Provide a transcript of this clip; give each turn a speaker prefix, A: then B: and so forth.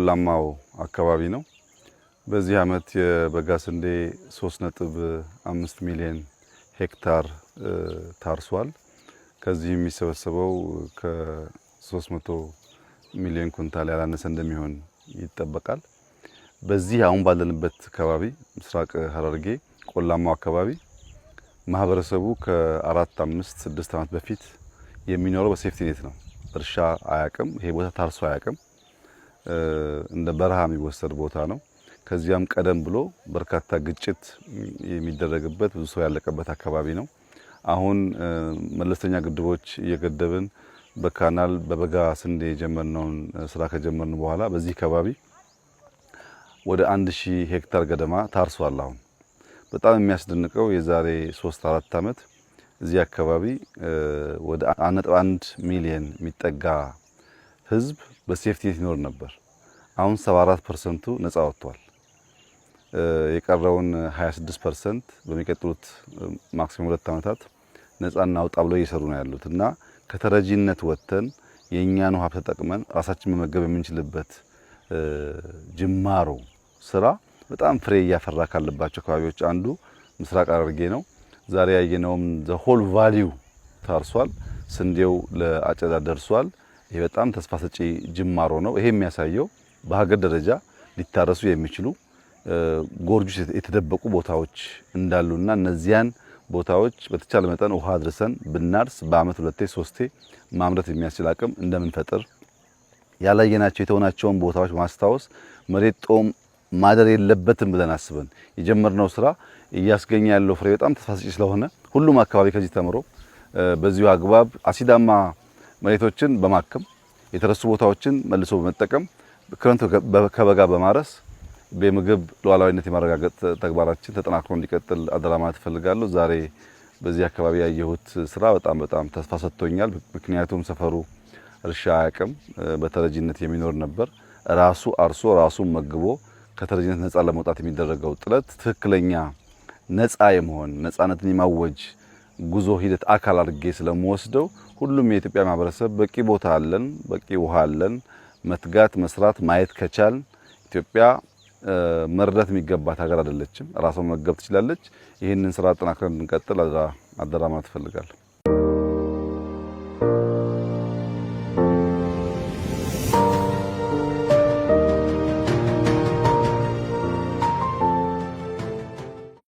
A: ቆላማው አካባቢ ነው። በዚህ አመት የበጋ ስንዴ 3.5 ሚሊዮን ሄክታር ታርሷል። ከዚህ የሚሰበሰበው ከ300 ሚሊዮን ኩንታል ያላነሰ እንደሚሆን ይጠበቃል። በዚህ አሁን ባለንበት አካባቢ ምስራቅ ሐረርጌ ቆላማው አካባቢ ማህበረሰቡ ከ4፣ 5፣ 6 አመት በፊት የሚኖረው በሴፍቲ ኔት ነው። እርሻ አያቅም። ይሄ ቦታ ታርሶ አያቅም። እንደ በረሃ የሚወሰድ ቦታ ነው። ከዚያም ቀደም ብሎ በርካታ ግጭት የሚደረግበት ብዙ ሰው ያለቀበት አካባቢ ነው። አሁን መለስተኛ ግድቦች እየገደብን በካናል በበጋ ስንዴ የጀመርነውን ስራ ከጀመርን በኋላ በዚህ አካባቢ ወደ 1000 ሄክታር ገደማ ታርሷል። አሁን በጣም የሚያስደንቀው የዛሬ 3-4 አመት እዚህ አካባቢ ወደ 1.1 ሚሊዮን የሚጠጋ ህዝብ በሴፍቲ ኔት ይኖር ነበር። አሁን 74% ነፃ ወጥቷል። የቀረውን 26% በሚቀጥሉት ማክሲመም 2 አመታት ነፃ እናውጣ ብለው እየሰሩ ነው ያሉት እና ከተረጂነት ወጥተን የኛን ሀብት ተጠቅመን ራሳችን መመገብ የምንችልበት ጅማሮ ስራ በጣም ፍሬ እያፈራ ካለባቸው አካባቢዎች አንዱ ምስራቅ ሐረርጌ ነው። ዛሬ ያየነውም ዘ ሆል ቫልዩ ታርሷል። ስንዴው ለአጨዳ ደርሷል። ይሄ በጣም ተስፋ ሰጪ ጅማሮ ነው። ይሄ የሚያሳየው በሀገር ደረጃ ሊታረሱ የሚችሉ ጎርጆች የተደበቁ ቦታዎች እንዳሉና እነዚያን ቦታዎች በተቻለ መጠን ውሃ አድርሰን ብናርስ በአመት 2-3 ማምረት የሚያስችል አቅም እንደምንፈጥር ያላየናቸው የተወናቸውን ቦታዎች ማስታወስ መሬት ጦም ማደር የለበትም ብለን አስበን የጀመርነው ስራ እያስገኘ ያለው ፍሬ በጣም ተስፋ ሰጪ ስለሆነ ሁሉም አካባቢ ከዚህ ተምሮ በዚሁ አግባብ አሲዳማ መሬቶችን በማከም የተረሱ ቦታዎችን መልሶ በመጠቀም ክረምት ከበጋ በማረስ በምግብ ሉዓላዊነት የማረጋገጥ ተግባራችን ተጠናክሮ እንዲቀጥል አደራ ማለት እፈልጋለሁ። ዛሬ በዚህ አካባቢ ያየሁት ስራ በጣም ተስፋ ሰጥቶኛል። ምክንያቱም ሰፈሩ እርሻ አያቅም፣ በተረጂነት የሚኖር ነበር። ራሱ አርሶ ራሱ መግቦ ከተረጂነት ነፃ ለመውጣት የሚደረገው ጥረት ትክክለኛ ነፃ የመሆን ነፃነትን የማወጅ ጉዞ ሂደት አካል አድርጌ ስለምወስደው ሁሉም የኢትዮጵያ ማህበረሰብ በቂ ቦታ አለን፣ በቂ ውሃ አለን። መትጋት መስራት ማየት ከቻል ኢትዮጵያ መርዳት የሚገባት ሀገር አይደለችም። ራሷን መገብ ትችላለች። ይህንን ስራ አጠናክረን እንድንቀጥል አደራ ማለት እፈልጋለሁ።